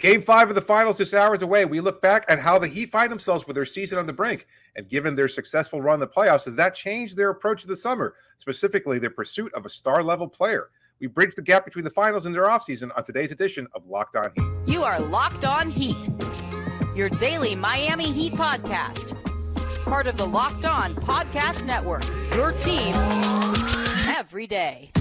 Game 5 of the finals just hours away, we look back at how the Heat find themselves with their season on the brink. And given their successful run in the playoffs, does that change their approach to the summer, specifically their pursuit of a star-level player? We bridge the gap between the finals and their offseason on today's edition of Locked On Heat. You are Locked On Heat, your daily Miami Heat podcast. Part of the Locked On Podcast Network, your team every day.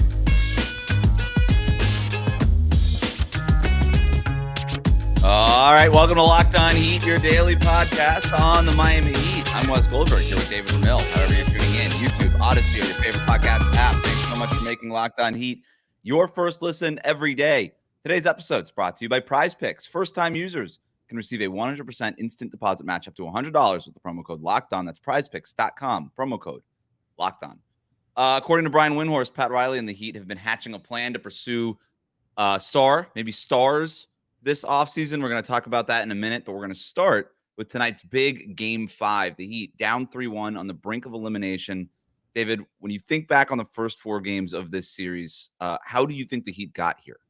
All right, welcome to Locked On Heat, your daily podcast on the Miami Heat. I'm Wes Goldberg here with David Ramil. However you're tuning in, YouTube, Odyssey, or your favorite podcast app. Thanks so much for making Locked On Heat your first listen every day. Today's episode is brought to you by PrizePicks. First-time users can receive a 100% instant deposit match up to $100 with the promo code LOCKEDON. That's PrizePicks.com, promo code LOCKEDON. According to Brian Windhorst, Pat Riley and the Heat have been hatching a plan to pursue stars this offseason. We're going to talk about that in a minute, but we're going to start with tonight's big Game 5. The Heat down 3-1 on the brink of elimination. David, when you think back on the first 4 games of this series, how do you think the Heat got here?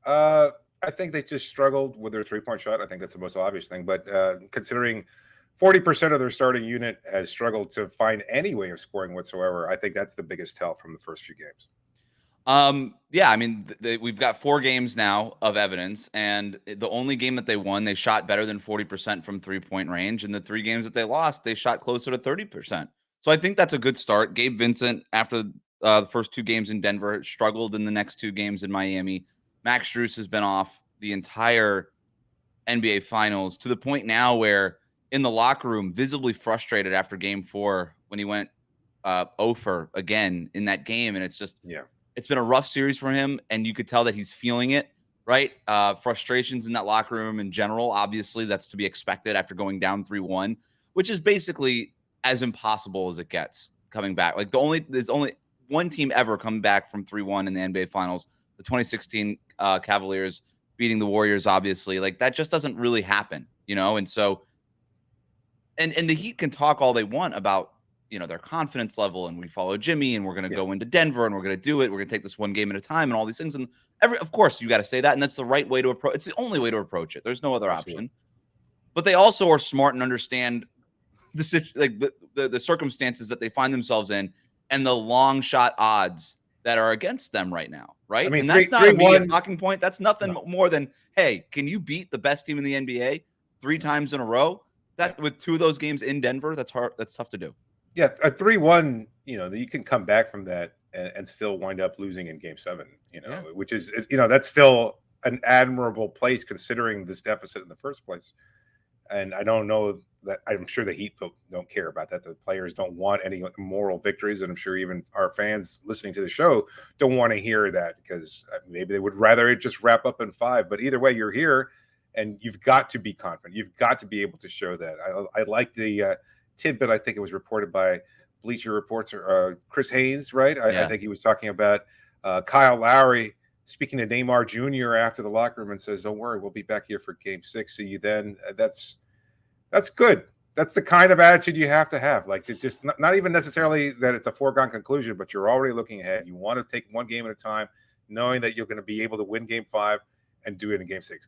I think they just struggled with their three-point shot. I think that's the most obvious thing. But considering 40% of their starting unit has struggled to find any way of scoring whatsoever, I think that's the biggest tell from the first few games. Yeah, I mean, we've got 4 games now of evidence, and the only game that they won, they shot better than 40% from three-point range, and the 3 games that they lost, they shot closer to 30%. So I think that's a good start. Gabe Vincent, after the first 2 games in Denver, struggled in the next 2 games in Miami. Max Strus has been off the entire NBA Finals to the point now where in the locker room, visibly frustrated after Game 4 when he went 0 for again in that game, and it's just It's been a rough series for him, and you could tell that he's feeling it, right? Frustrations in that locker room in general. Obviously, that's to be expected after going down 3-1, which is basically as impossible as it gets coming back. Like there's only one team ever come back from 3-1 in the NBA Finals, the 2016 Cavaliers beating the Warriors, obviously. Like that just doesn't really happen, you know? And so, and the Heat can talk all they want about, you know, their confidence level, and we follow Jimmy, and we're going to go into Denver, and we're going to do it. We're going to take this one game at a time, and all these things. And of course, you got to say that, and that's the right way to approach. It's the only way to approach it. There's no other option. But they also are smart and understand the circumstances that they find themselves in, and the long shot odds that are against them right now, right? I mean, and that's not a media talking point. That's nothing more than, hey, can you beat the best team in the NBA 3 times in a row? That with 2 of those games in Denver, that's hard. That's tough to do. Yeah, a 3-1, you know, you can come back from that and still wind up losing in Game 7, you know, which is, you know, that's still an admirable place considering this deficit in the first place. And I don't know that I'm sure the Heat don't care about that. The players don't want any moral victories. And I'm sure even our fans listening to the show don't want to hear that because maybe they would rather it just wrap up in 5. But either way, you're here and you've got to be confident. You've got to be able to show that. I like the tidbit. I think it was reported by Bleacher Reports or Chris Haynes, right? I think he was talking about Kyle Lowry speaking to Neymar Jr. after the locker room and says, "Don't worry, we'll be back here for Game 6. See you then." That's good. That's the kind of attitude you have to have. Like it's just not even necessarily that it's a foregone conclusion, but you're already looking ahead. You want to take one game at a time, knowing that you're going to be able to win Game 5 and do it in Game 6.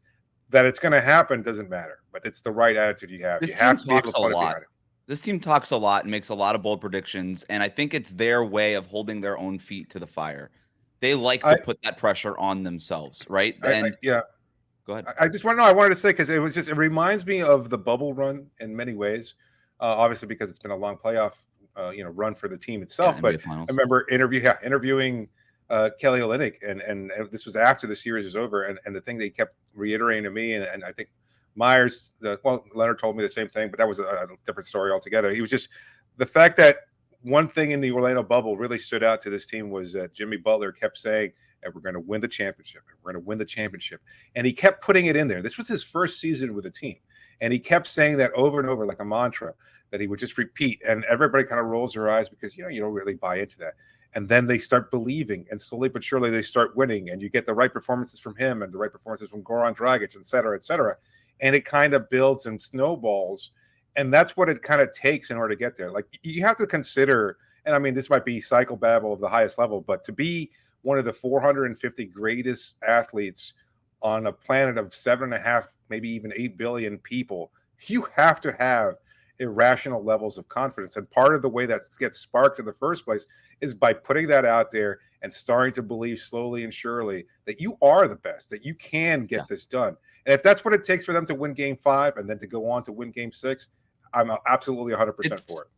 That it's going to happen doesn't matter, but it's the right attitude you have. You have to be able to put it behind it. This team talks a lot and makes a lot of bold predictions, and I think it's their way of holding their own feet to the fire. They like to put that pressure on themselves, right? Go ahead. I just want to know. I wanted to say because it reminds me of the bubble run in many ways. Obviously, because it's been a long playoff, run for the team itself. But I remember interviewing Kelly Olynyk, and this was after the series was over, and the thing they kept reiterating to me, and I think Myers, Leonard told me the same thing, but that was a different story altogether. He was just the fact that one thing in the Orlando bubble really stood out to this team was that Jimmy Butler kept saying, "And we're going to win the championship. We're going to win the championship." And he kept putting it in there. This was his first season with the team. And he kept saying that over and over like a mantra that he would just repeat. And everybody kind of rolls their eyes because, you don't really buy into that. And then they start believing, and slowly but surely they start winning. And you get the right performances from him and the right performances from Goran Dragic, et cetera, et cetera. And it kind of builds and snowballs. And that's what it kind of takes in order to get there. Like you have to consider, and I mean, this might be psychobabble of the highest level, but to be one of the 450 greatest athletes on a planet of 7.5, maybe even 8 billion people, you have to have irrational levels of confidence. And part of the way that gets sparked in the first place is by putting that out there and starting to believe slowly and surely that you are the best, that you can get this done. And if that's what it takes for them to win game 5 and then to go on to win game 6, I'm absolutely 100% for it.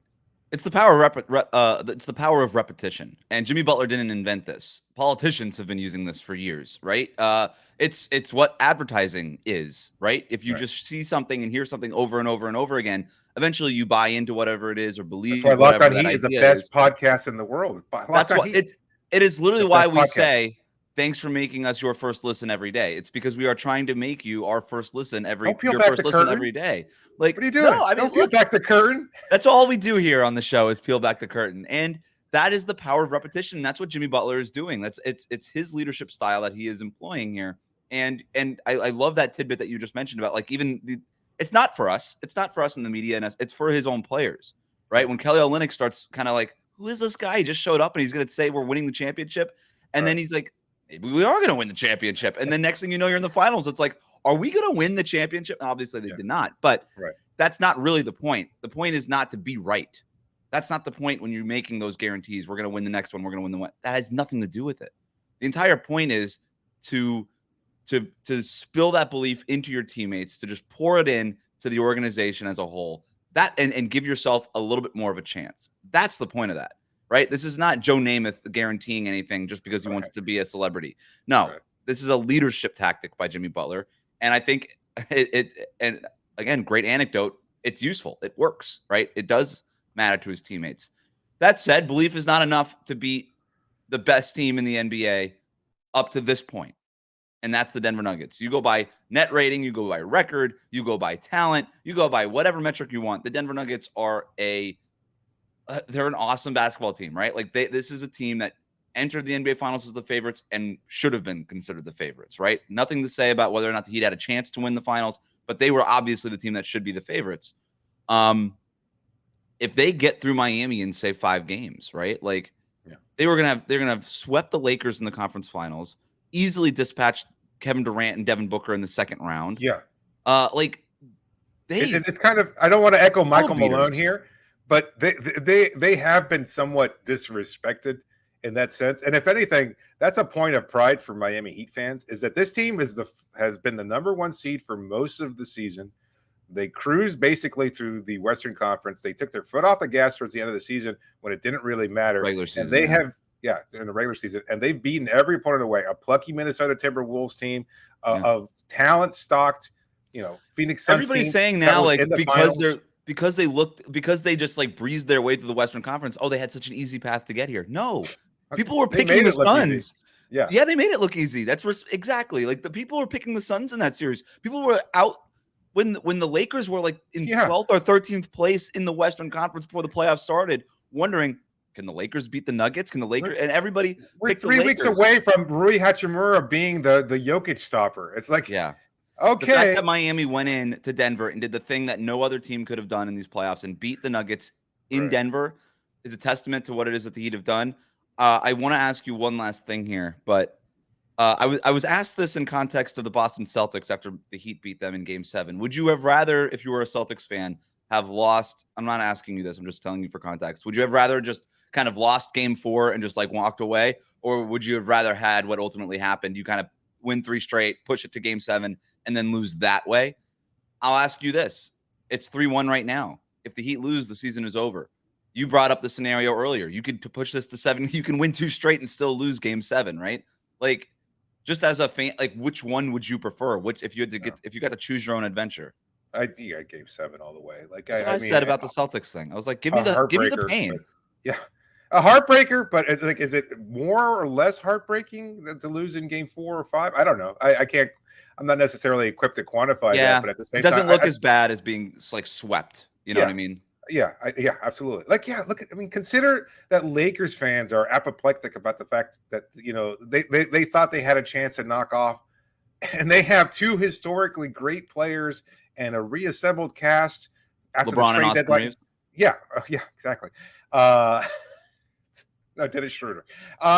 It's the power of it's the power of repetition. And Jimmy Butler didn't invent this. Politicians have been using this for years, right? It's what advertising is, right? If you just see something and hear something over and over and over again, eventually you buy into whatever it is or believe. That's why Locked On Heat is the best podcast in the world. That's what it is. Literally why we say thanks for making us your first listen every day. It's because we are trying to make you our first listen every day. Like, what are you doing? No, I mean, don't peel back the curtain. That's all we do here on the show is peel back the curtain. And that is the power of repetition. That's what Jimmy Butler is doing. It's his leadership style that he is employing here. And I love that tidbit that you just mentioned about, like, it's not for us. It's not for us in the media, and it's for his own players, right? When Kelly Olynyk starts kind of like, who is this guy? He just showed up and he's going to say we're winning the championship. And then he's like, maybe we are going to win the championship. And then next thing you know, you're in the finals. It's like, are we going to win the championship? And obviously they did not, but that's not really the point. The point is not to be right. That's not the point when you're making those guarantees. We're going to win the next one. We're going to win the one. That has nothing to do with it. The entire point is to spill that belief into your teammates, to just pour it in to the organization as a whole, that and give yourself a little bit more of a chance. That's the point of that, right? This is not Joe Namath guaranteeing anything just because he wants to be a celebrity. No, this is a leadership tactic by Jimmy Butler. And I think and again, great anecdote. It's useful. It works, right? It does matter to his teammates. That said, belief is not enough to beat the best team in the NBA up to this point. And that's the Denver Nuggets. You go by net rating, you go by record, you go by talent, you go by whatever metric you want. The Denver Nuggets are they're an awesome basketball team, right? Like this is a team that entered the NBA Finals as the favorites and should have been considered the favorites, right? Nothing to say about whether or not the Heat had a chance to win the finals, but they were obviously the team that should be the favorites. If they get through Miami in say 5 games, right? Like they're gonna have swept the Lakers in the conference finals, easily dispatched Kevin Durant and Devin Booker in the second round. Yeah. It's kind of, I don't want to echo Michael Malone here, but they have been somewhat disrespected in that sense. And if anything, that's a point of pride for Miami Heat fans, is that this team has been the number 1 seed for most of the season. They cruised basically through the Western Conference. They took their foot off the gas towards the end of the season when it didn't really matter. Regular season, and they have in the regular season, and they've beaten every opponent away. A plucky Minnesota Timberwolves team, of talent stocked, Phoenix Suns. Everybody's saying now, like, because they just like breezed their way through the Western Conference. Oh, they had such an easy path to get here. No, people were picking the Suns. Yeah, they made it look easy. That's exactly like the people were picking the Suns in that series. People were out when the Lakers were like in 12th or 13th place in the Western Conference before the playoffs started, wondering, can the Lakers beat the Nuggets? Can the Lakers? And everybody we're 3 weeks away from Rui Hachimura being the Jokic stopper. It's like, okay. The fact that Miami went in to Denver and did the thing that no other team could have done in these playoffs and beat the Nuggets in Denver is a testament to what it is that the Heat have done. I want to ask you one last thing here, but I was asked this in context of the Boston Celtics after the Heat beat them in Game 7. Would you have rather, if you were a Celtics fan, have lost? I'm not asking you this. I'm just telling you for context. Would you have rather just kind of lost Game 4 and just like walked away, or would you have rather had what ultimately happened? You kind of win 3 straight, push it to Game 7, and then lose that way. I'll ask you this. It's 3-1 right now. If the Heat lose, the season is over. You brought up the scenario earlier. You could push this to 7. You can win 2 straight and still lose Game 7, right? Like, just as a fan, like, which one would you prefer? Which, if you got to choose your own adventure? I Game 7 all the way. Like that's what I said about the Celtics thing. I was like, give me the pain. A heartbreaker, but it's like, is it more or less heartbreaking to lose in Game 4 or 5? I don't know. I can't. I'm not necessarily equipped to quantify that, but at the same time, it doesn't look as bad as being like swept. You know what I mean? Yeah, absolutely. Like, look, consider that Lakers fans are apoplectic about the fact that they thought they had a chance to knock off, and they have 2 historically great players and a reassembled cast after LeBron the trade deadline. Reeves. Yeah, exactly. No, Dennis Schroeder.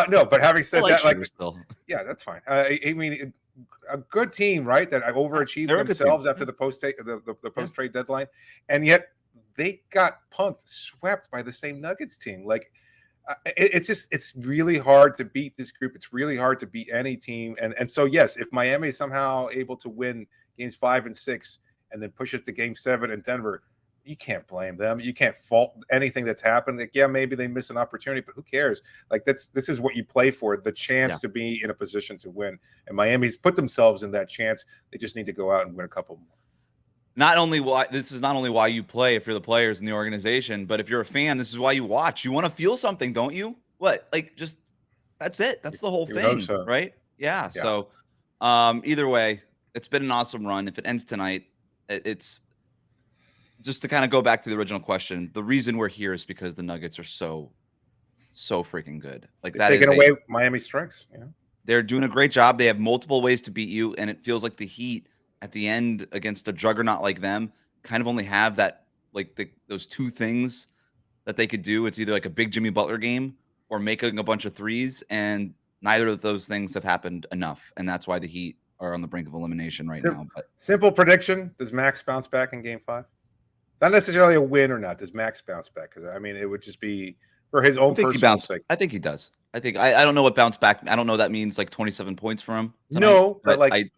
No, but having said that, like, still. Yeah, that's fine. I mean, a good team, right? That overachieved They're a good team. themselves after the post trade deadline, and yet they got swept by the same Nuggets team. Like it's really hard to beat this group. It's really hard to beat any team. And so yes, if Miami is somehow able to win games 5 and 6 and then push us to game 7 in Denver, you can't blame them. You can't fault anything that's happened. Like, yeah, maybe they miss an opportunity, but who cares? Like this is what you play for, the chance to be in a position to win. And Miami's put themselves in that chance. They just need to go out and win a couple more. This is not only why you play if you're the players in the organization, but if you're a fan, this is why you watch. You want to feel something, don't you? What? Like just that's it. That's the whole thing, right? Yeah. So either way, it's been an awesome run. If it ends tonight, it's just to kind of go back to the original question. The reason we're here is because the Nuggets are so freaking good. Like they're taking away Miami's strengths. Yeah. They're doing a great job. They have multiple ways to beat you, and it feels like the Heat at the end against a juggernaut like them kind of only have that, like those two things that they could do. It's either like a big Jimmy Butler game or making a bunch of threes, and neither of those things have happened enough. And that's why the Heat are on the brink of elimination right now. But simple prediction: does Max bounce back in game 5? Not necessarily a win or not. Does Max bounce back? Because I mean, it would just be for his own personal sake. I think he does. I don't know what bounce back. I don't know that means like 27 points for him tonight, no, but like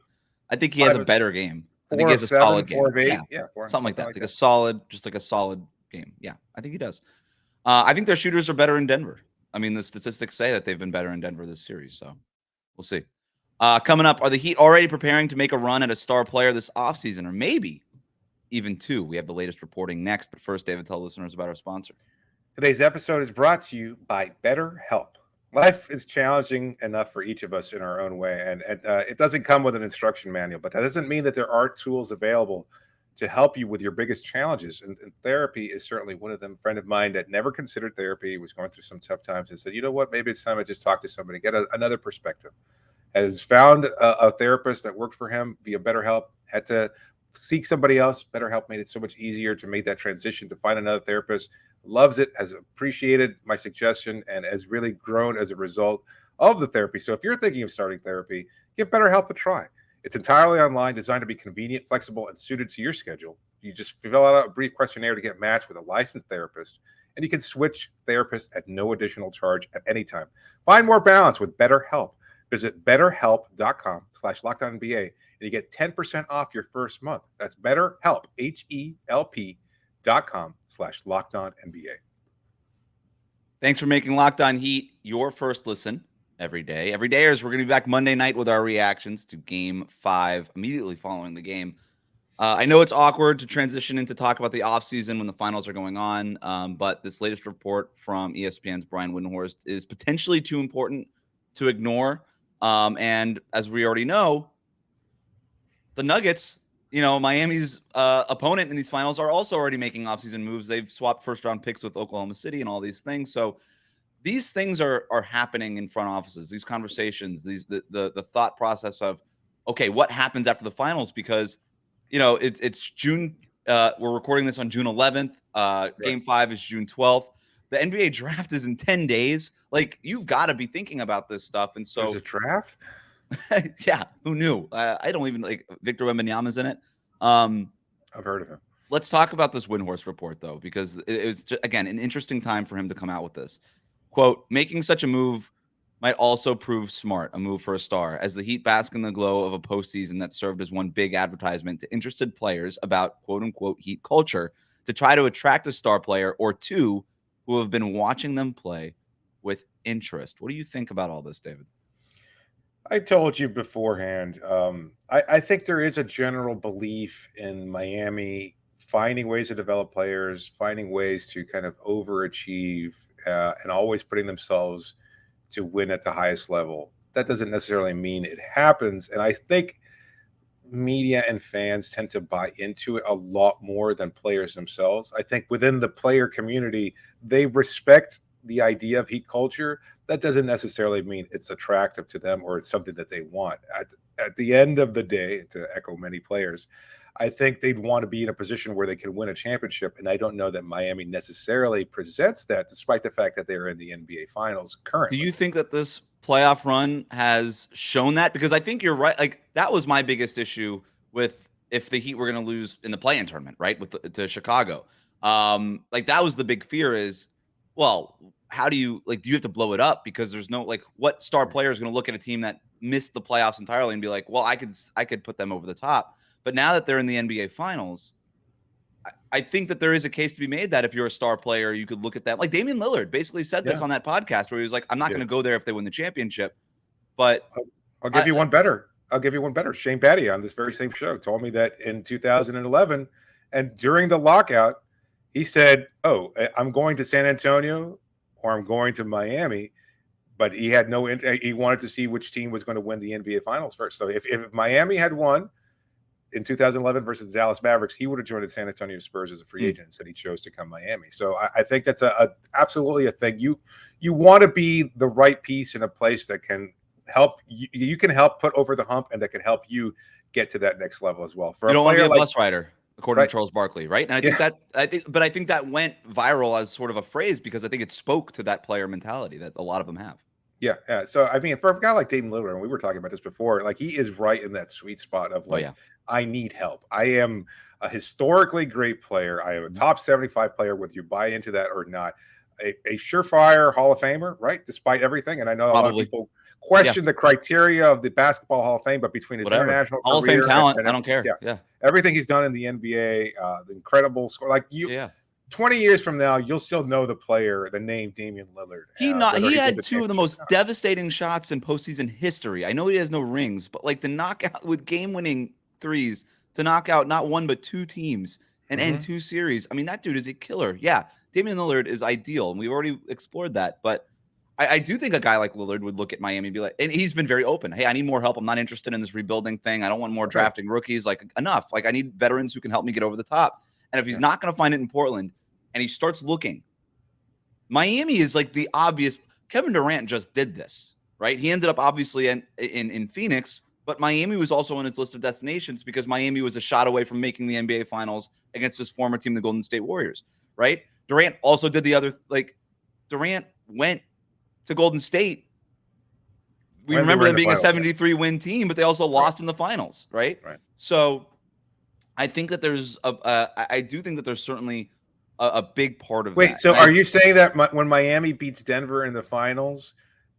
I think he has a better game. I think he has a solid game. 4 of 8. Yeah, something like that. Like a solid game. Yeah, I think he does. I think their shooters are better in Denver. I mean, the statistics say that they've been better in Denver this series, so we'll see. Coming up, are the Heat already preparing to make a run at a star player this offseason, or maybe even 2? We have the latest reporting next, but first, David, tell listeners about our sponsor. Today's episode is brought to you by BetterHelp. Life is challenging enough for each of us in our own way, and it doesn't come with an instruction manual, but that doesn't mean that there aren't tools available to help you with your biggest challenges, and therapy is certainly one of them. A friend of mine that never considered therapy, was going through some tough times, and said, you know what, maybe it's time I just talk to somebody, get another perspective. Has found a therapist that worked for him via BetterHelp, had to seek somebody else. BetterHelp made it so much easier to make that transition, to find another therapist. Loves it, has appreciated my suggestion, and has really grown as a result of the therapy. So if you're thinking of starting therapy, give BetterHelp a try. It's entirely online, designed to be convenient, flexible, and suited to your schedule. You just fill out a brief questionnaire to get matched with a licensed therapist, and you can switch therapists at no additional charge at any time. Find more balance with BetterHelp. Visit betterhelp.com/LockedOnNBA, and you get 10% off your first month. That's BetterHelp, HELP.com/LockedOnNBA. Thanks for making Locked On Heat your first listen every day. Every dayers, we're going to be back Monday night with our reactions to Game 5 immediately following the game. I know it's awkward to transition into talk about the offseason when the finals are going on, but this latest report from ESPN's Brian Windhorst is potentially too important to ignore. And as we already know, the Nuggets, Miami's opponent in these finals, are also already making offseason moves. They've swapped first-round picks with Oklahoma City and all these things. So these things are happening in front offices, these conversations, the thought process of, okay, what happens after the finals? Because, it's June. We're recording this on June 11th. Game 5 is June 12th. The NBA draft is in 10 days. Like, you've got to be thinking about this stuff. And so there's a draft? Yeah, who knew? I don't even Victor Wembanyama's in it. I've heard of him. Let's talk about this Windhorst report, though, because it was, again, an interesting time for him to come out with this. Quote, making such a move might also prove smart, a move for a star, as the Heat bask in the glow of a postseason that served as one big advertisement to interested players about quote-unquote Heat culture to try to attract a star player or two who have been watching them play with interest. What do you think about all this, David? I told you beforehand, I think there is a general belief in Miami finding ways to develop players, finding ways to kind of overachieve, and always putting themselves to win at the highest level. That doesn't necessarily mean it happens. And I think media and fans tend to buy into it a lot more than players themselves. I think within the player community, they respect the idea of Heat culture. That doesn't necessarily mean it's attractive to them or it's something that they want. At the end of the day, to echo many players, I think they'd want to be in a position where they can win a championship, and I don't know that Miami necessarily presents that, despite the fact that they're in the NBA Finals Do currently. you think that this playoff run has shown that? Because I think you're right. Like, that was my biggest issue with if the Heat were going to lose in the play-in tournament, right, to Chicago. Like, that was the big fear is, well, how do you have to blow it up? Because there's no, like, what star player is going to look at a team that missed the playoffs entirely and be like, well, I could put them over the top. But now that they're in the NBA Finals, I think that there is a case to be made that if you're a star player, you could look at that. Like Damian Lillard basically said this on that podcast where he was like, I'm not going to go there if they win the championship. But I'll give you one better. Shane Battier on this very same show told me that in 2011 and during the lockout, he said, oh, I'm going to San Antonio or I'm going to Miami. But he had he wanted to see which team was going to win the NBA Finals first. So if Miami had won in 2011 versus the Dallas Mavericks, he would have joined the San Antonio Spurs as a free agent and said he chose to come Miami. So I think that's absolutely a thing. You want to be the right piece in a place that can help you can help put over the hump and that can help you get to that next level as well. For you don't want to be a like, bus rider, according to Charles Barkley, right? And I think that went viral as sort of a phrase because I think it spoke to that player mentality that a lot of them have. Yeah. So, I mean, for a guy like Damian Lillard, and we were talking about this before, like he is right in that sweet spot of like, I need help. I am a historically great player. I am a top 75 player, whether you buy into that or not. A surefire Hall of Famer, right? Despite everything. And I know a lot of people question the criteria of the Basketball Hall of Fame, but between his international Hall of Fame talent, I don't care. Yeah. Everything he's done in the NBA, the incredible score. Like 20 years from now, you'll still know the player, the name Damian Lillard. He had two of the most devastating shots in postseason history. I know he has no rings, but like to knock out with game-winning threes, to knock out not one but two teams and end two series. I mean, that dude is a killer. Yeah, Damian Lillard is ideal, and we've already explored that. But I do think a guy like Lillard would look at Miami and be like, and he's been very open. Hey, I need more help. I'm not interested in this rebuilding thing. I don't want more drafting rookies. Like, enough. Like, I need veterans who can help me get over the top. And if he's not going to find it in Portland, and he starts looking, Miami is like the obvious. Kevin Durant just did this, right? He ended up obviously in Phoenix, but Miami was also on his list of destinations because Miami was a shot away from making the NBA Finals against his former team, the Golden State Warriors, right? Durant also did the other, like Durant went to Golden State. We remember them being a 73-win team, but they also lost in the finals, right? So I think that there's I do think that there's certainly a big part of that. Wait, so are you saying that when Miami beats Denver in the finals,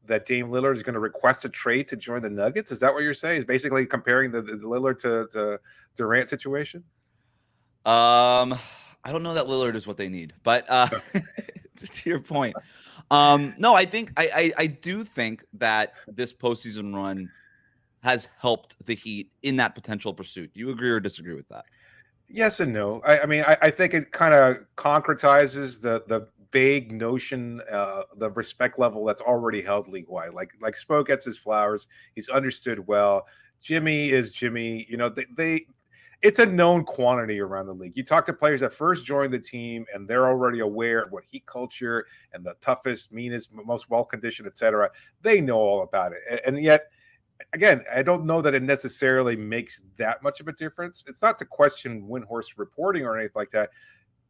that Dame Lillard is going to request a trade to join the Nuggets? Is that what you're saying? Is basically comparing the Lillard to Durant situation? I don't know that Lillard is what they need, but to your point, no, I think I do think that this postseason run has helped the Heat in that potential pursuit. Do you agree or disagree with that? Yes and no. I mean, I think it kind of concretizes the vague notion, the respect level that's already held league-wide. Like Spo gets his flowers. He's understood well. Jimmy is Jimmy. You know, it's a known quantity around the league. You talk to players that first join the team, and they're already aware of what Heat culture and the toughest, meanest, most well-conditioned, et cetera. They know all about it. And yet, again, I don't know that it necessarily makes that much of a difference. It's not to question Windhorst reporting or anything like that.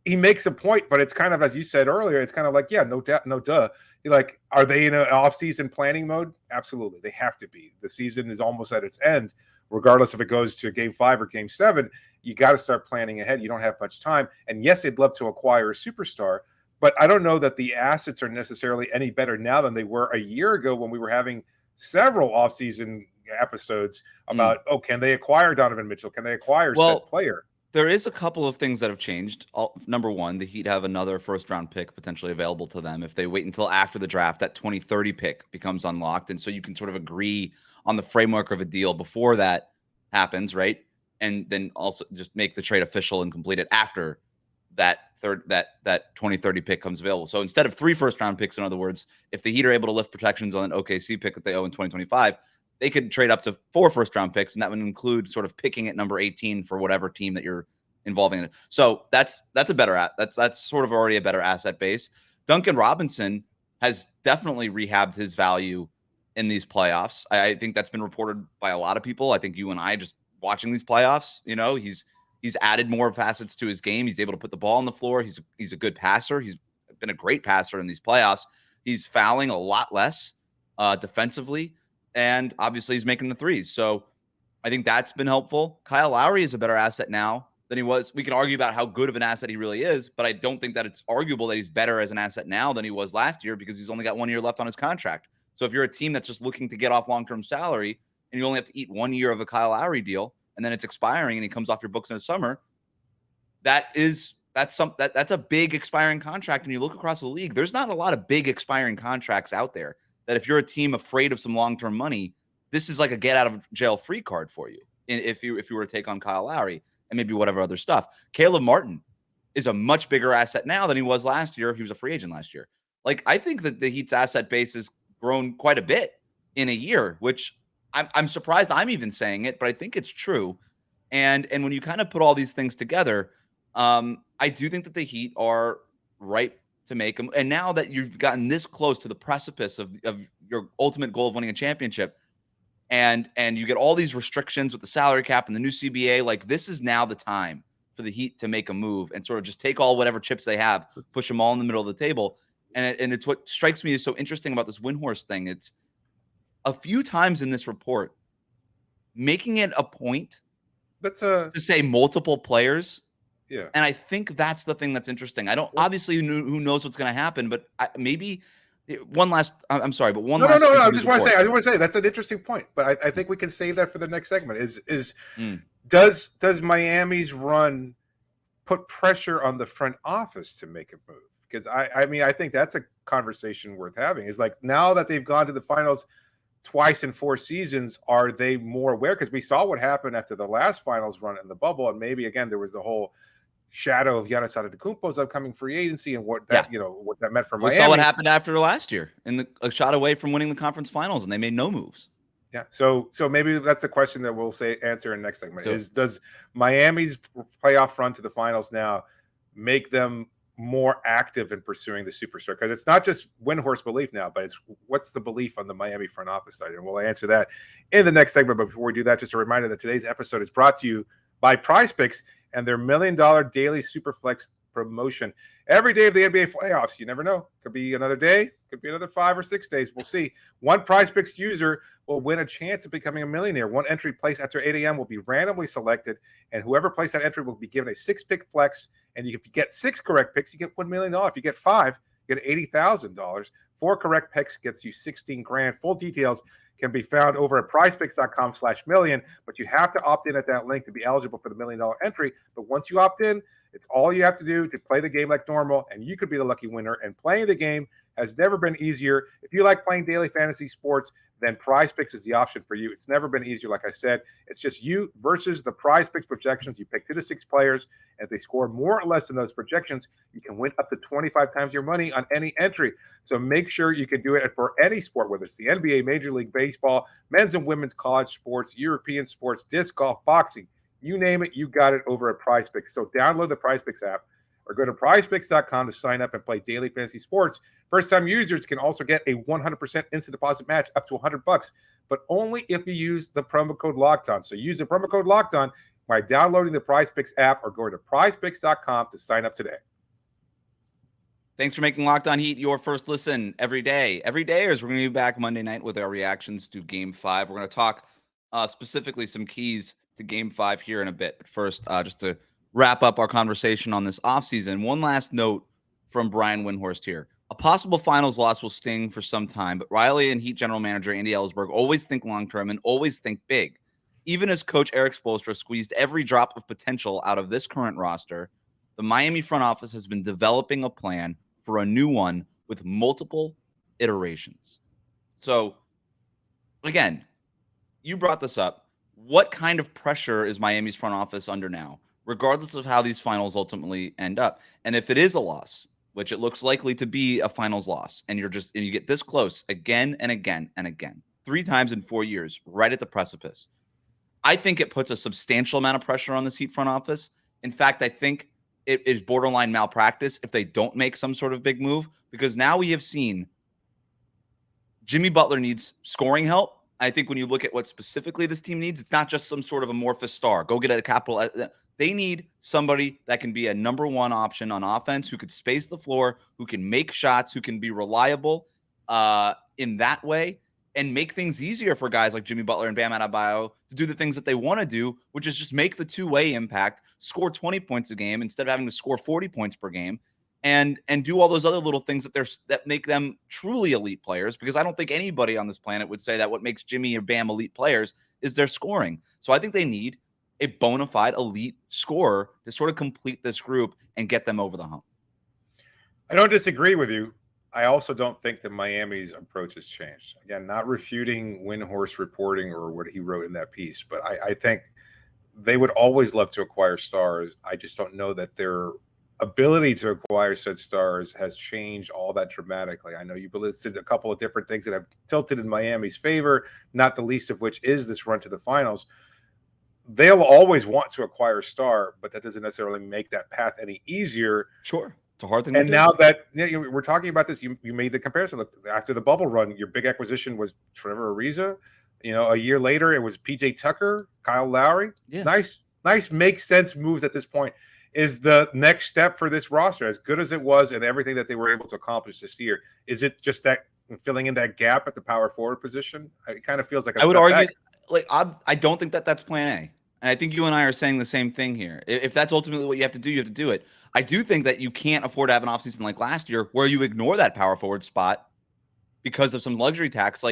He makes a point, but it's kind of, as you said earlier, it's kind of like, yeah, no doubt, no duh. You're like, are they in an off-season planning mode? Absolutely. They have to be. The season is almost at its end. Regardless if it goes to game 5 or game 7, you got to start planning ahead. You don't have much time. And yes, they'd love to acquire a superstar, but I don't know that the assets are necessarily any better now than they were a year ago when we were having several offseason episodes about, can they acquire Donovan Mitchell? Can they acquire said player? There is a couple of things that have changed. Number one, the Heat have another first-round pick potentially available to them. If they wait until after the draft, that 2030 pick becomes unlocked. And so you can sort of agree on the framework of a deal before that happens, right? And then also just make the trade official and complete it after that 2030 pick comes available. So instead of 3 first-round picks, in other words, if the Heat are able to lift protections on an OKC pick that they owe in 2025, they could trade up to 4 first-round picks, and that would include sort of picking at number 18 for whatever team that you're involving in it. So that's a better that's sort of already a better asset base. Duncan Robinson has definitely rehabbed his value in these playoffs. I think that's been reported by a lot of people. I think you and I just watching these playoffs, you know, he's He's added more facets to his game. He's able to put the ball on the floor. He's a good passer. He's been a great passer in these playoffs. He's fouling a lot less defensively, and obviously he's making the threes. So I think that's been helpful. Kyle Lowry is a better asset now than he was. We can argue about how good of an asset he really is, but I don't think that it's arguable that he's better as an asset now than he was last year because he's only got 1 year left on his contract. So if you're a team that's just looking to get off long-term salary and you only have to eat 1 year of a Kyle Lowry deal and then it's expiring and he comes off your books in the summer, that's a big expiring contract. And you look across the league, there's not a lot of big expiring contracts out there that if you're a team afraid of some long-term money, this is like a get out of jail free card for you. If you were to take on Kyle Lowry and maybe whatever other stuff. Caleb Martin is a much bigger asset now than he was last year. He was a free agent last year. Like, I think that the Heat's asset base has grown quite a bit in a year, which I'm surprised I'm even saying it, but I think it's true. And when you kind of put all these things together, I do think that the Heat are ripe to make them. And now that you've gotten this close to the precipice of your ultimate goal of winning a championship, and you get all these restrictions with the salary cap and the new CBA, like, this is now the time for the Heat to make a move and sort of just take all whatever chips they have, push them all in the middle of the table. And it's what strikes me as so interesting about this Windhorst thing. It's a few times in this report, making it a point to say multiple players. Yeah. And I think that's the thing that's interesting. I don't, obviously, who knows what's going to happen, but maybe one last, I'm sorry, but one last. No. I just want to say that's an interesting point, but I think we can save that for the next segment. Does Miami's run put pressure on the front office to make a move? Because I think that's a conversation worth having. Is like, now that they've gone to the finals twice in 4 seasons, are they more aware? Because we saw what happened after the last finals run in the bubble, and maybe again there was the whole shadow of Giannis Antetokounmpo's upcoming free agency and what that what that meant for Miami. We saw what happened after last year, a shot away from winning the conference finals, and they made no moves. Yeah, so maybe that's the question that we'll answer in the next segment. Does Miami's playoff run to the finals now make them more active in pursuing the superstar? Because it's not just Windhorst belief now, but it's what's the belief on the Miami front office side, and we'll answer that in the next segment. But before we do that, just a reminder that today's episode is brought to you by PrizePicks and their $1 million daily Superflex promotion. Every day of the NBA playoffs, you never know. Could be another day, could be another 5 or 6 days. We'll see. One PrizePicks user will win a chance of becoming a millionaire. One entry placed after 8 a.m. will be randomly selected, and whoever placed that entry will be given a 6-pick flex. And if you get 6 correct picks, you get $1 million. If you get 5, you get $80,000. 4 correct picks gets you $16,000. Full details can be found over at prizepicks.com/million, but you have to opt in at that link to be eligible for the $1 million entry. But once you opt in, it's all you have to do to play the game like normal, and you could be the lucky winner. And playing the game has never been easier. If you like playing daily fantasy sports, then PrizePicks is the option for you. It's never been easier. Like I said, it's just you versus the PrizePicks projections. You pick 2 to 6 players, and if they score more or less than those projections, you can win up to 25 times your money on any entry. So make sure you can do it for any sport, whether it's the NBA, Major League Baseball, men's and women's college sports, European sports, disc golf, boxing. You name it, you got it over at PrizePicks. So download the PrizePicks app or go to prizepicks.com to sign up and play daily fantasy sports. First-time users can also get a 100% instant deposit match up to $100, but only if you use the promo code LOCKEDON. So use the promo code LOCKEDON by downloading the PrizePicks app or going to prizepicks.com to sign up today. Thanks for making Locked On Heat your first listen every day. Every day, as we're going to be back Monday night with our reactions to Game 5. We're going to talk specifically some keys to Game 5 here in a bit. But first, just to wrap up our conversation on this offseason, one last note from Brian Windhorst here. A possible finals loss will sting for some time, but Riley and Heat general manager Andy Ellsberg always think long-term and always think big. Even as coach Eric Spoelstra squeezed every drop of potential out of this current roster, the Miami front office has been developing a plan for a new one with multiple iterations. So, again, you brought this up. What kind of pressure is Miami's front office under now, regardless of how these finals ultimately end up? And if it is a loss, which it looks likely to be a finals loss, and you get this close again and again and again, 3 times in 4 years, right at the precipice, I think it puts a substantial amount of pressure on this Heat front office. In fact, I think it is borderline malpractice if they don't make some sort of big move, because now we have seen Jimmy Butler needs scoring help. I think when you look at what specifically this team needs, it's not just some sort of amorphous star. Go get a capital. They need somebody that can be a number one option on offense, who could space the floor, who can make shots, who can be reliable in that way, and make things easier for guys like Jimmy Butler and Bam Adebayo to do the things that they want to do, which is just make the two-way impact, score 20 points a game instead of having to score 40 points per game, and do all those other little things that make them truly elite players. Because I don't think anybody on this planet would say that what makes Jimmy or Bam elite players is their scoring. So I think they need a bona fide elite scorer to sort of complete this group and get them over the hump. I don't disagree with you. I also don't think that Miami's approach has changed. Again, not refuting Windhorst reporting or what he wrote in that piece, but I think they would always love to acquire stars. I just don't know that their ability to acquire said stars has changed all that dramatically. I know you listed a couple of different things that have tilted in Miami's favor, not the least of which is this run to the finals. They'll always want to acquire a star, but that doesn't necessarily make that path any easier. Sure. It's a hard thing and to now do. that we're talking about this, you made the comparison. Look, after the bubble run, your big acquisition was Trevor Ariza. A year later, it was PJ Tucker, Kyle Lowry. Yeah. Nice, makes sense moves at this point. Is the next step for this roster, as good as it was and everything that they were able to accomplish this year, is it just that filling in that gap at the power forward position? It kind of feels like I would argue, I don't think that that's plan A. And I think you and I are saying the same thing here. If that's ultimately what you have to do, you have to do it. I do think that you can't afford to have an offseason like last year where you ignore that power forward spot because of some luxury tax.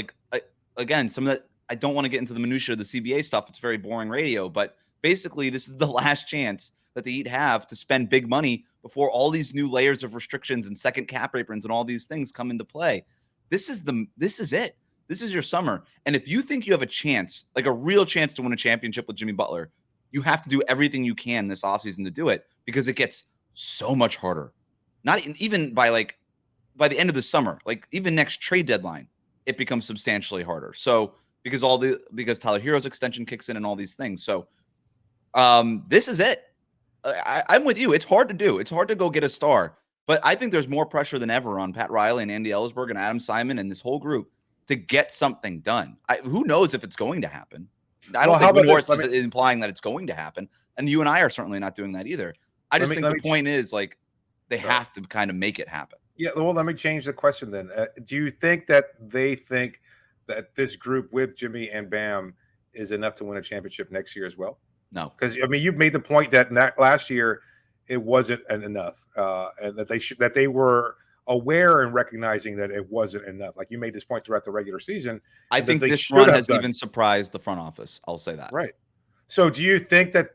Again, some of that, I don't want to get into the minutia of the CBA stuff. It's very boring radio. But basically, this is the last chance that the Heat have to spend big money before all these new layers of restrictions and second cap aprons and all these things come into play. This is it. This is your summer. And if you think you have a chance, like a real chance to win a championship with Jimmy Butler, you have to do everything you can this offseason to do it, because it gets so much harder. Not even by the end of the summer, like even next trade deadline, it becomes substantially harder. So because Tyler Herro's extension kicks in and all these things. So this is it. I'm with you. It's hard to do. It's hard to go get a star. But I think there's more pressure than ever on Pat Riley and Andy Ellisberg and Adam Simon and this whole group to get something done. Who knows if it's going to happen? I don't think Windhorst is implying that it's going to happen. And you and I are certainly not doing that either. I just think the point is, like, they have to kind of make it happen. Yeah, well, let me change the question then. Do you think that they think that this group with Jimmy and Bam is enough to win a championship next year as well? No. Because, I mean, you've made the point that last year it wasn't enough, and that they were aware and recognizing that it wasn't enough. Like, you made this point throughout the regular season. I think this run has even surprised the front office. I'll say that. Right. So do you think that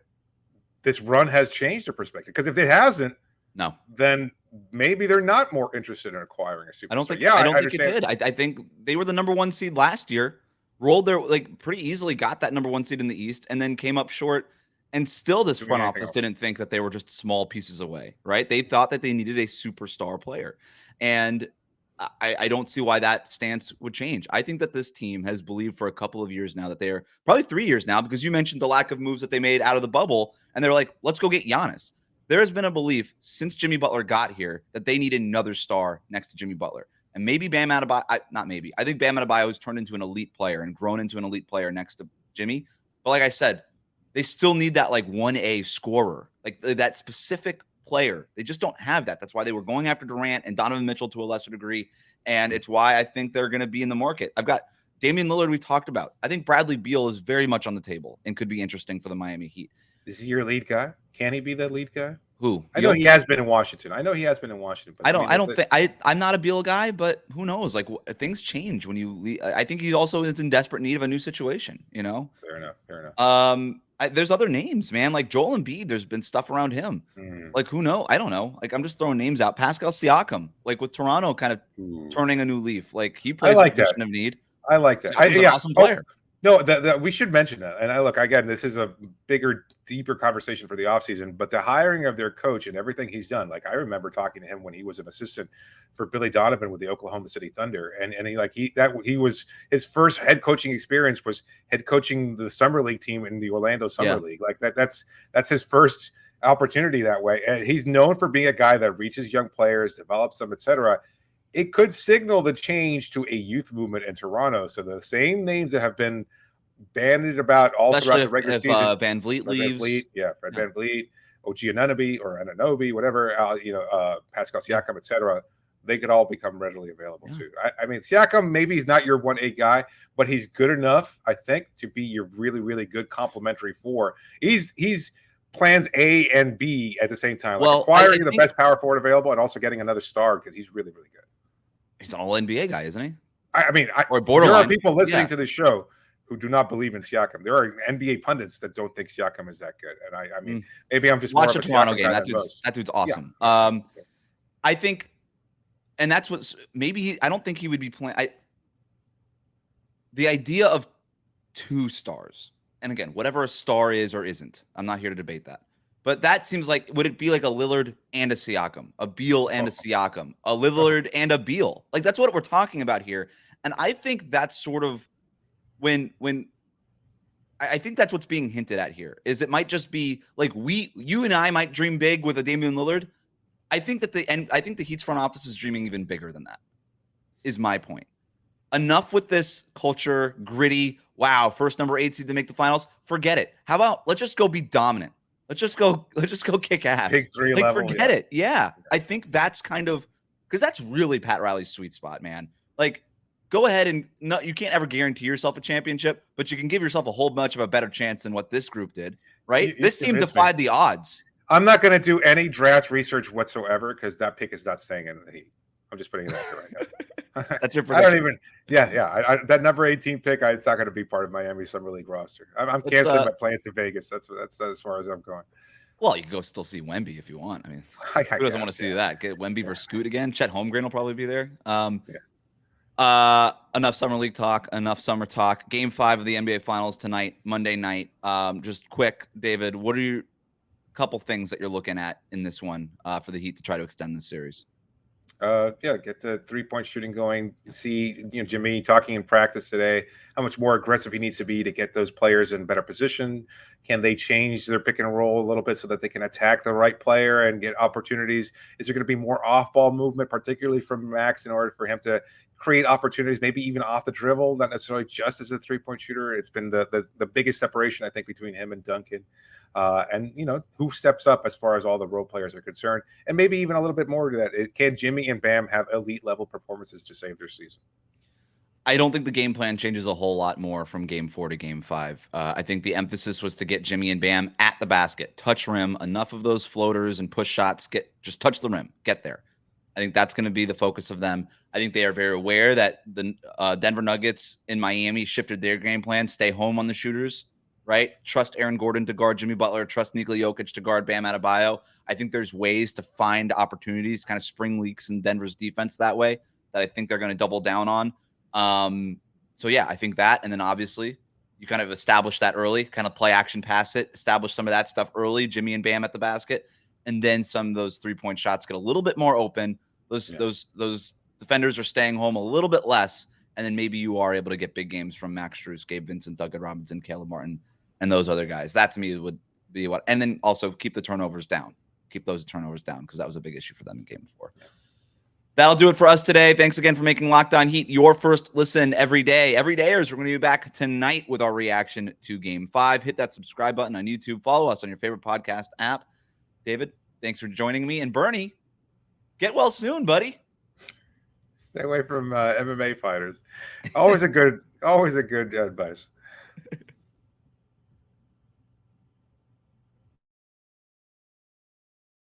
this run has changed their perspective? Because if it hasn't, no, then maybe they're not more interested in acquiring a superstar. I don't think it did. I think they were the number one seed last year, rolled their pretty easily, got that number one seed in the East, and then came up short. And still, this front office didn't think that they were just small pieces away, right? They thought that they needed a superstar player. And I don't see why that stance would change. I think that this team has believed for a couple of years now that they're probably 3 years now, because you mentioned the lack of moves that they made out of the bubble. And they're like, let's go get Giannis. There has been a belief since Jimmy Butler got here that they need another star next to Jimmy Butler. And maybe Bam Adebayo, not maybe. I think Bam Adebayo has turned into an elite player and grown into an elite player next to Jimmy. But like I said, they still need that 1A scorer, like that specific player. They just don't have that. That's why they were going after Durant and Donovan Mitchell to a lesser degree. And it's why I think they're going to be in the market. I've got Damian Lillard, we talked about. I think Bradley Beal is very much on the table and could be interesting for the Miami Heat. Is he your lead guy? Can he be the lead guy? Who? I know he has been in Washington. But I'm not a Beal guy, but who knows? Things change when you leave. I think he also is in desperate need of a new situation, Fair enough. There's other names, man. Like Joel Embiid, there's been stuff around him. Who knows? I don't know. I'm just throwing names out. Pascal Siakam, with Toronto kind of turning a new leaf. He plays a position of need. I like that. He's an awesome player. No, that we should mention that. And again, this is a bigger, deeper conversation for the offseason, but the hiring of their coach and everything he's done. I remember talking to him when he was an assistant for Billy Donovan with the Oklahoma City Thunder. And he was his first head coaching experience was head coaching the summer league team in the Orlando Summer League. That's his first opportunity that way. And he's known for being a guy that reaches young players, develops them, etc. It could signal the change to a youth movement in Toronto. So the same names that have been bandied about all Especially throughout the regular if season. Van Vliet Fred leaves. Fred Van Vliet, OG Anunoby or Anunoby, whatever, Pascal Siakam, etc. They could all become readily available too. I mean, Siakam, maybe he's not your 1A guy, but he's good enough, I think, to be your really, really good complementary four. He's plans A and B at the same time, like acquiring the best power forward available and also getting another star because he's really, really good. He's an all-NBA guy, isn't he? I mean, or borderline. There are people listening to this show who do not believe in Siakam. There are NBA pundits that don't think Siakam is that good. And I mean, maybe I'm just watch more a Toronto game. That dude's awesome. Yeah. I think, and that's what maybe I don't think he would be playing. The idea of 2 stars, and again, whatever a star is or isn't, I'm not here to debate that. But that seems like, would it be like a Lillard and a Siakam, a Beal and a Siakam, a Lillard and a Beal? Like, that's what we're talking about here. And I think that's sort of when I think that's what's being hinted at here, is it might just be like you and I might dream big with a Damian Lillard. I think that the Heat's front office is dreaming even bigger than that, is my point. Enough with this culture, gritty, wow, first number 8 seed to make the finals. Forget it. How about let's just go be dominant. Let's just go kick ass. Big 3 level. Forget it. Yeah. I think that's kind of, because that's really Pat Riley's sweet spot, man. Like, go ahead and you can't ever guarantee yourself a championship, but you can give yourself a whole bunch of a better chance than what this group did, right? This team defied the odds. I'm not going to do any draft research whatsoever because that pick is not staying in the Heat. I'm just putting it out there right now. That's your prediction. I don't even. Yeah. That number 18 pick, it's not going to be part of Miami's summer league roster. I'm canceling my plans to Vegas. That's as far as I'm going. Well, you can go still see Wemby if you want. I mean, who doesn't want to see that? Get Wemby versus Scoot again. Chet Holmgren will probably be there. Enough summer league talk. Enough summer talk. Game 5 of the NBA Finals tonight, Monday night. Just quick, David. What are your couple things that you're looking at in this one for the Heat to try to extend this series? Get the 3-point shooting going. See, Jimmy talking in practice today, how much more aggressive he needs to be to get those players in better position. Can they change their pick and roll a little bit so that they can attack the right player and get opportunities? Is there going to be more off-ball movement, particularly from Max, in order for him to create opportunities, maybe even off the dribble, not necessarily just as a 3-point shooter? It's been the biggest separation, I think, between him and Duncan. And who steps up as far as all the role players are concerned, and maybe even a little bit more to that. Can Jimmy and Bam have elite level performances to save their season? I don't think the game plan changes a whole lot more from game 4 to game 5. I think the emphasis was to get Jimmy and Bam at the basket, touch rim, enough of those floaters and push shots, just touch the rim, get there. I think that's going to be the focus of them. I think they are very aware that the Denver Nuggets in Miami shifted their game plan, stay home on the shooters, right? Trust Aaron Gordon to guard Jimmy Butler, trust Nikola Jokic to guard Bam Adebayo. I think there's ways to find opportunities, kind of spring leaks in Denver's defense that way, that I think they're going to double down on. So yeah, I think that, and then obviously you kind of establish that early, kind of play action, pass it, establish some of that stuff early, Jimmy and Bam at the basket, and then some of those 3-point shots get a little bit more open. Those defenders are staying home a little bit less, and then maybe you are able to get big games from Max Strus, Gabe Vincent, Duncan Robinson, Caleb Martin, and those other guys. That to me would be what, and then also keep the turnovers down. Keep those turnovers down, because that was a big issue for them in game 4. That'll do it for us today. Thanks again for making Locked On Heat your first listen every day. Every dayers, we're going to be back tonight with our reaction to game 5. Hit that subscribe button on YouTube. Follow us on your favorite podcast app. David, thanks for joining me. And Bernie, get well soon, buddy. Stay away from MMA fighters. Always a good advice.